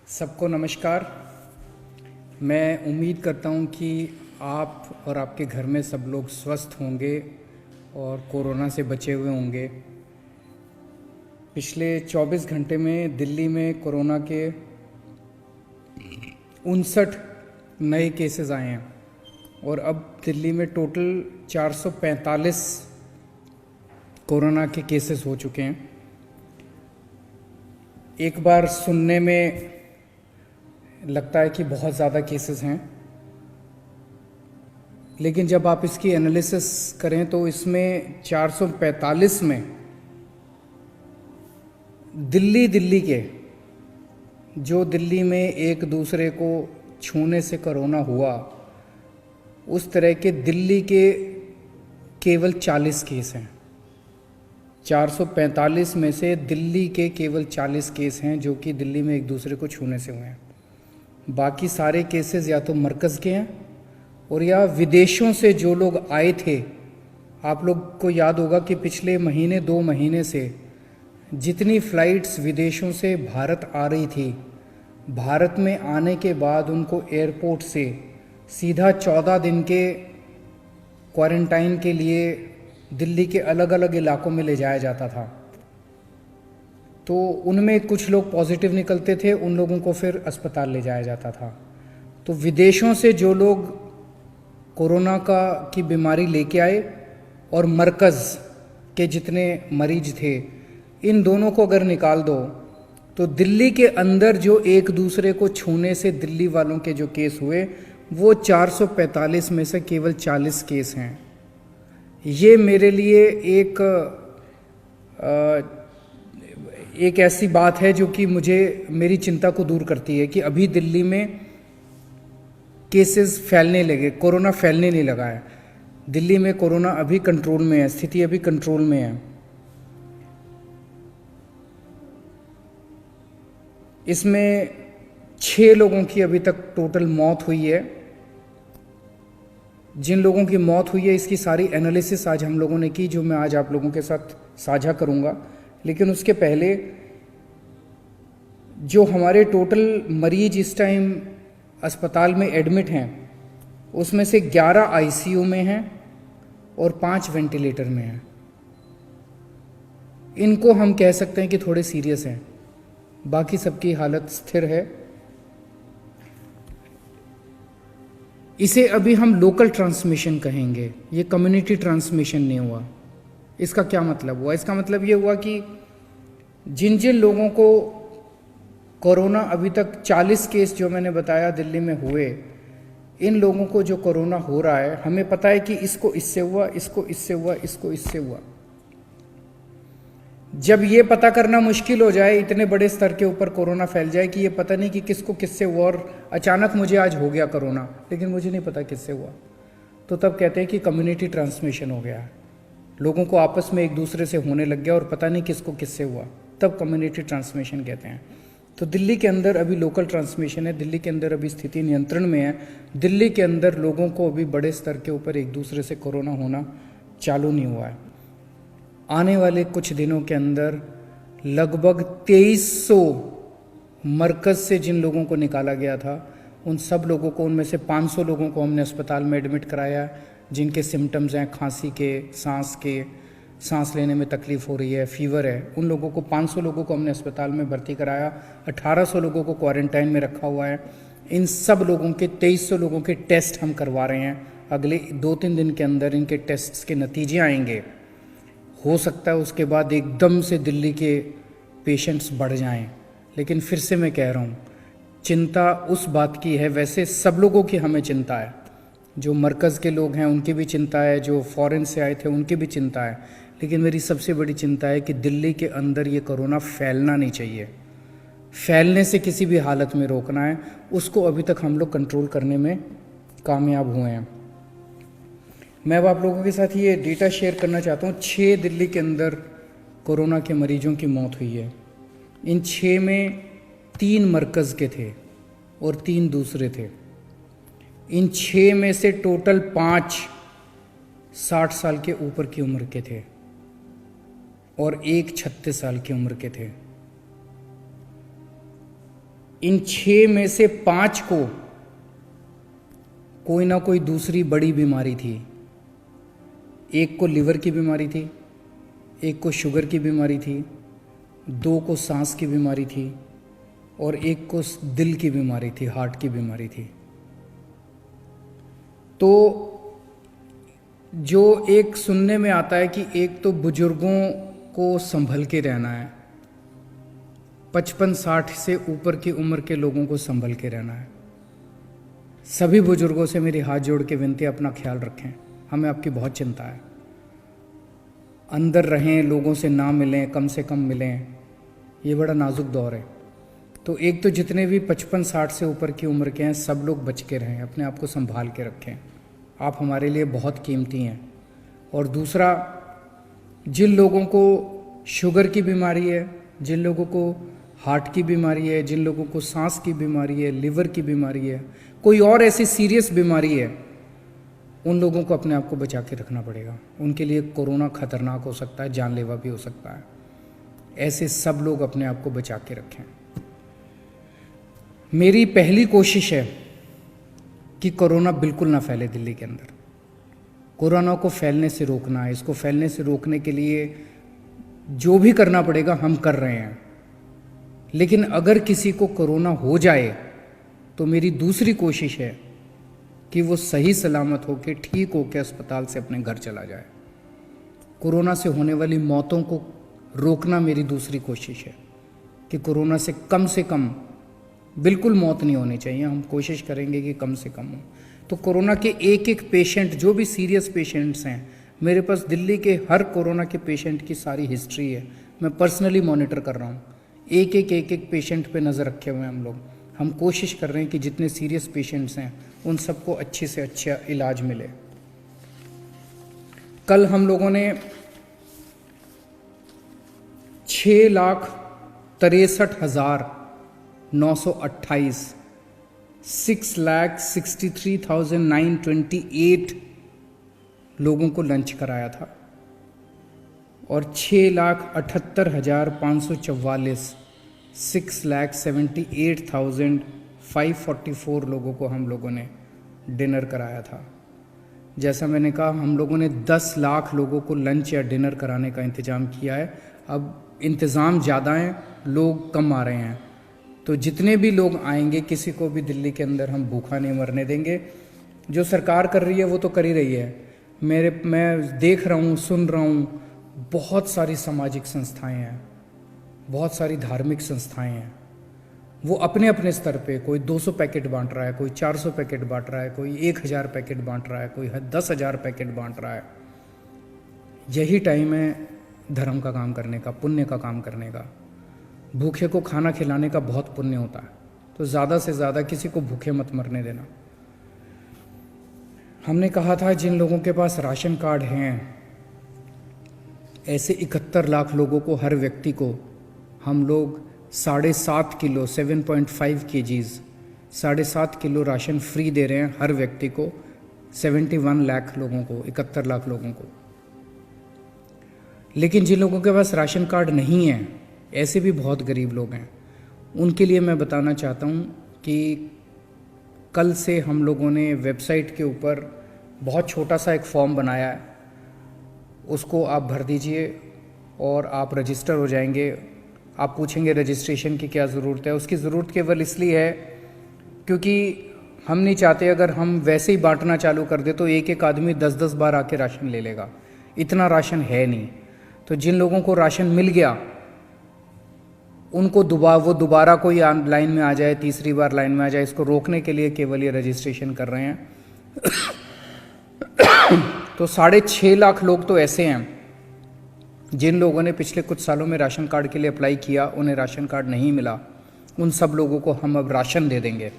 सबको नमस्कार। मैं उम्मीद करता हूँ कि आप और आपके घर में सब लोग स्वस्थ होंगे और कोरोना से बचे हुए होंगे। पिछले 24 घंटे में दिल्ली में कोरोना के 59 नए केसेस आए हैं और अब दिल्ली में टोटल 445 कोरोना के केसेस हो चुके हैं। एक बार सुनने में लगता है कि बहुत ज़्यादा केसेस हैं, लेकिन जब आप इसकी एनालिसिस करें तो इसमें 445 में दिल्ली के जो दिल्ली में एक दूसरे को छूने से कोरोना हुआ उस तरह के दिल्ली के केवल 40 केस हैं। 445 में से दिल्ली के केवल 40 केस हैं जो कि दिल्ली में एक दूसरे को छूने से हुए हैं। बाकी सारे केसेस या तो मरकज़ के हैं और या विदेशों से जो लोग आए थे। आप लोग को याद होगा कि पिछले महीने 2 महीने से जितनी फ़्लाइट्स विदेशों से भारत आ रही थी, भारत में आने के बाद उनको एयरपोर्ट से सीधा 14 दिन के क्वारंटाइन के लिए दिल्ली के अलग अलग इलाकों में ले जाया जाता था। तो उनमें कुछ लोग पॉजिटिव निकलते थे, उन लोगों को फिर अस्पताल ले जाया जाता था। तो विदेशों से जो लोग कोरोना की बीमारी लेके आए और मरकज़ के जितने मरीज थे, इन दोनों को अगर निकाल दो तो दिल्ली के अंदर जो एक दूसरे को छूने से दिल्ली वालों के जो केस हुए वो 445 में से केवल 40 केस हैं। ये मेरे लिए एक ऐसी बात है जो कि मेरी चिंता को दूर करती है कि अभी दिल्ली में केसेस फैलने लगे, कोरोना फैलने नहीं लगा है। दिल्ली में कोरोना अभी कंट्रोल में है, स्थिति अभी कंट्रोल में है। इसमें 6 लोगों की अभी तक टोटल मौत हुई है। जिन लोगों की मौत हुई है इसकी सारी एनालिसिस आज हम लोगों ने की, जो मैं आज आप लोगों के साथ साझा करूंगा। लेकिन उसके पहले जो हमारे टोटल मरीज इस टाइम अस्पताल में एडमिट हैं उसमें से 11 आईसीयू में हैं और 5 वेंटिलेटर में हैं। इनको हम कह सकते हैं कि थोड़े सीरियस हैं, बाकी सबकी हालत स्थिर है। इसे अभी हम लोकल ट्रांसमिशन कहेंगे, ये कम्युनिटी ट्रांसमिशन नहीं हुआ। इसका क्या मतलब हुआ? इसका मतलब ये हुआ कि जिन जिन लोगों को कोरोना अभी तक 40 केस जो मैंने बताया दिल्ली में हुए, इन लोगों को जो कोरोना हो रहा है, हमें पता है कि इसको इससे हुआ, इसको इससे हुआ, इसको इससे हुआ। जब ये पता करना मुश्किल हो जाए, इतने बड़े स्तर के ऊपर कोरोना फैल जाए कि ये पता नहीं कि किसको किससे हुआ और अचानक मुझे आज हो गया कोरोना लेकिन मुझे नहीं पता किससे हुआ, तो तब कहते हैं कि कम्युनिटी ट्रांसमिशन हो गया। लोगों को आपस में एक दूसरे से होने लग गया और पता नहीं किसको किससे हुआ, तब कम्युनिटी ट्रांसमिशन कहते हैं। तो दिल्ली के अंदर अभी लोकल ट्रांसमिशन है, दिल्ली के अंदर अभी स्थिति नियंत्रण में है। दिल्ली के अंदर लोगों को अभी बड़े स्तर के ऊपर एक दूसरे से कोरोना होना चालू नहीं हुआ है। आने वाले कुछ दिनों के अंदर लगभग 2300 मरकज़ से जिन लोगों को निकाला गया था उन सब लोगों को, उनमें से 500 लोगों को हमने अस्पताल में एडमिट कराया जिनके सिम्टम्स हैं खांसी के, सांस लेने में तकलीफ़ हो रही है, फीवर है। उन लोगों को 500 लोगों को हमने अस्पताल में भर्ती कराया, 1800 लोगों को क्वारंटाइन में रखा हुआ है। इन सब लोगों के 2300 लोगों के टेस्ट हम करवा रहे हैं। अगले 2-3 दिन के अंदर इनके टेस्ट्स के नतीजे आएंगे। हो सकता है उसके बाद एकदम से दिल्ली के पेशेंट्स बढ़ जाएं, लेकिन फिर से मैं कह रहा हूँ, चिंता उस बात की है, वैसे सब लोगों की हमें चिंता है। जो मरकज़ के लोग हैं उनकी भी चिंता है, जो फॉरेन से आए थे उनकी भी चिंता है, लेकिन मेरी सबसे बड़ी चिंता है कि दिल्ली के अंदर ये कोरोना फैलना नहीं चाहिए। फैलने से किसी भी हालत में रोकना है, उसको अभी तक हम लोग कंट्रोल करने में कामयाब हुए हैं। मैं अब आप लोगों के साथ ये डेटा शेयर करना चाहता हूँ। 6 दिल्ली के अंदर कोरोना के मरीजों की मौत हुई है। इन 6 में 3 मरकज़ के थे और 3 दूसरे थे। इन 6 में से टोटल 5 60 साल के ऊपर की उम्र के थे और 1 36 साल की उम्र के थे। इन 6 में से 5 को कोई ना कोई दूसरी बड़ी बीमारी थी। एक को लिवर की बीमारी थी, एक को शुगर की बीमारी थी, 2 को सांस की बीमारी थी और एक को दिल की बीमारी थी, हार्ट की बीमारी थी। तो जो एक सुनने में आता है कि एक तो बुजुर्गों को संभल के रहना है, 55-60 से ऊपर की उम्र के लोगों को संभल के रहना है। सभी बुजुर्गों से मेरी हाथ जोड़ के विनती, अपना ख्याल रखें, हमें आपकी बहुत चिंता है। अंदर रहें, लोगों से ना मिलें, कम से कम मिलें, ये बड़ा नाजुक दौर है। तो एक तो जितने भी 55-60 से ऊपर की उम्र के हैं, सब लोग बच के रहें, अपने आप को संभाल के रखें, आप हमारे लिए बहुत कीमती हैं। और दूसरा, जिन लोगों को शुगर की बीमारी है, जिन लोगों को हार्ट की बीमारी है, जिन लोगों को सांस की बीमारी है, लिवर की बीमारी है, कोई और ऐसी सीरियस बीमारी है, उन लोगों को अपने आप को बचा के रखना पड़ेगा। उनके लिए कोरोना खतरनाक हो सकता है, जानलेवा भी हो सकता है। ऐसे सब लोग अपने आप को बचा के रखें। मेरी पहली कोशिश है कि कोरोना बिल्कुल ना फैले दिल्ली के अंदर। कोरोना को फैलने से रोकना है। इसको फैलने से रोकने के लिए जो भी करना पड़ेगा हम कर रहे हैं। लेकिन अगर किसी को कोरोना हो जाए तो मेरी दूसरी कोशिश है कि वो सही सलामत होकर, ठीक होकर अस्पताल से अपने घर चला जाए। कोरोना से होने वाली मौतों को रोकना मेरी दूसरी कोशिश है कि कोरोना से कम बिल्कुल मौत नहीं होनी चाहिए। हम कोशिश करेंगे कि कम से कम हो। तो कोरोना के एक पेशेंट, जो भी सीरियस पेशेंट्स हैं, मेरे पास दिल्ली के हर कोरोना के पेशेंट की सारी हिस्ट्री है। मैं पर्सनली मॉनिटर कर रहा हूँ। एक पेशेंट पे नज़र रखे हुए हैं हम लोग। हम कोशिश कर रहे हैं कि जितने सीरियस पेशेंट्स हैं उन सबको अच्छे से अच्छा इलाज मिले। कल हम लोगों ने 6,63,928 6,63,928 लोगों को लंच कराया था और 6,78,544 6,78,544 लोगों को हम लोगों ने डिनर कराया था। जैसा मैंने कहा, हम लोगों ने 10 लाख लोगों को लंच या डिनर कराने का इंतज़ाम किया है। अब इंतज़ाम ज़्यादा हैं, लोग कम आ रहे हैं। तो जितने भी लोग आएंगे, किसी को भी दिल्ली के अंदर हम भूखा नहीं मरने देंगे। जो सरकार कर रही है वो तो कर ही रही है। मैं देख रहा हूँ, सुन रहा हूँ, बहुत सारी सामाजिक संस्थाएं हैं, बहुत सारी धार्मिक संस्थाएं हैं। वो अपने अपने स्तर पे, कोई 200 पैकेट बांट रहा है, कोई 400 पैकेट बांट रहा है, कोई 1000 पैकेट बांट रहा है, कोई 10,000 पैकेट बांट रहा है। यही टाइम है धर्म का काम करने का, पुण्य का काम करने का। भूखे को खाना खिलाने का बहुत पुण्य होता है। तो ज़्यादा से ज़्यादा किसी को भूखे मत मरने देना। हमने कहा था जिन लोगों के पास राशन कार्ड हैं, ऐसे 71 लाख लोगों को, हर व्यक्ति को हम लोग 7.5 kilo 7.5 kgs 7.5 kilo ration free दे रहे हैं हर व्यक्ति को, 71 लाख लोगों को, 71 लाख लोगों को। लेकिन जिन लोगों के पास राशन कार्ड नहीं है, ऐसे भी बहुत गरीब लोग हैं, उनके लिए मैं बताना चाहता हूँ कि कल से हम लोगों ने वेबसाइट के ऊपर बहुत छोटा सा एक फॉर्म बनाया है। उसको आप भर दीजिए और आप रजिस्टर हो जाएंगे। आप पूछेंगे रजिस्ट्रेशन की क्या ज़रूरत है। उसकी ज़रूरत केवल इसलिए है क्योंकि हम नहीं चाहते अगर हम वैसे ही बांटना चालू कर दे तो एक आदमी 10-10 बार आके राशन ले लेगा। इतना राशन है नहीं। तो जिन लोगों को राशन मिल गया उनको दोबारा कोई लाइन में आ जाए, तीसरी बार लाइन में आ जाए, इसको रोकने के लिए केवल ये रजिस्ट्रेशन कर रहे हैं। तो 6.5 लाख लोग तो ऐसे हैं जिन लोगों ने पिछले कुछ सालों में राशन कार्ड के लिए अप्लाई किया, उन्हें राशन कार्ड नहीं मिला। उन सब लोगों को हम अब राशन दे देंगे।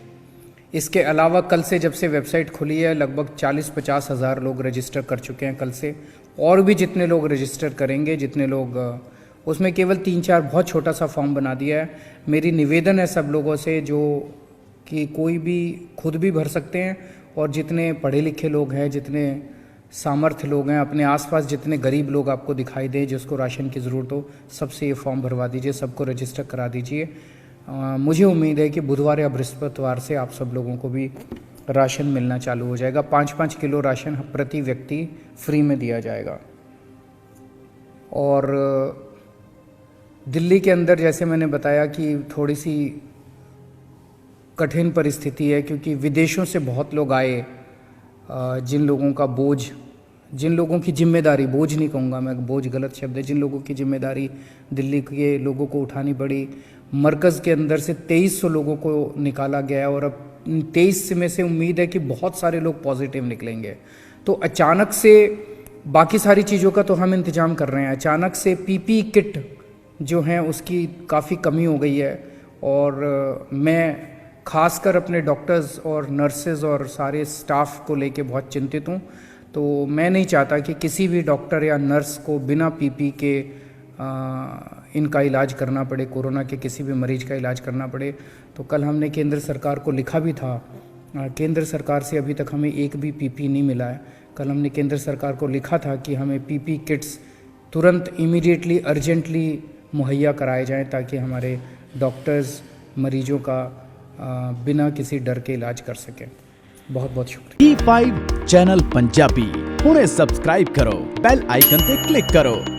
इसके अलावा कल से जब से वेबसाइट खुली है लगभग 40-50 हज़ार लोग रजिस्टर कर चुके हैं कल से, और भी जितने लोग रजिस्टर करेंगे, जितने लोग, उसमें केवल 3-4 बहुत छोटा सा फॉर्म बना दिया है। मेरी निवेदन है सब लोगों से जो कि कोई भी खुद भी भर सकते हैं, और जितने पढ़े लिखे लोग हैं, जितने सामर्थ्य लोग हैं, अपने आसपास जितने गरीब लोग आपको दिखाई दें जिसको राशन की ज़रूरत हो, सबसे ये फॉर्म भरवा दीजिए, सबको रजिस्टर करा दीजिए। मुझे उम्मीद है कि बुधवार या बृहस्पतिवार से आप सब लोगों को भी राशन मिलना चालू हो जाएगा। 5-5 किलो राशन प्रति व्यक्ति फ्री में दिया जाएगा। और दिल्ली के अंदर जैसे मैंने बताया कि थोड़ी सी कठिन परिस्थिति है, क्योंकि विदेशों से बहुत लोग आए, जिन लोगों का बोझ, जिन लोगों की जिम्मेदारी, बोझ नहीं कहूँगा मैं, बोझ गलत शब्द है, जिन लोगों की जिम्मेदारी दिल्ली के लोगों को उठानी पड़ी। मरकज़ के अंदर से 2300 लोगों को निकाला गया और अब 23 में से उम्मीद है कि बहुत सारे लोग पॉजिटिव निकलेंगे। तो अचानक से बाकी सारी चीज़ों का तो हम इंतज़ाम कर रहे हैं, अचानक से पीपी किट जो हैं उसकी काफ़ी कमी हो गई है। और मैं खासकर अपने डॉक्टर्स और नर्सेज और सारे स्टाफ को लेके बहुत चिंतित हूँ। तो मैं नहीं चाहता कि किसी भी डॉक्टर या नर्स को बिना पीपी के इनका इलाज करना पड़े, कोरोना के किसी भी मरीज का इलाज करना पड़े। तो कल हमने केंद्र सरकार को लिखा भी था, केंद्र सरकार से अभी तक हमें एक भी पीपी नहीं मिला है। कल हमने केंद्र सरकार को लिखा था कि हमें पीपी किट्स तुरंत इमीडिएटली अर्जेंटली मुहैया कराए जाएं, ताकि हमारे डॉक्टर्स मरीजों का बिना किसी डर के इलाज कर सकें। बहुत बहुत शुक्रिया। E5 चैनल पंजाबी हुणे सब्सक्राइब करो, बेल आइकन पे क्लिक करो।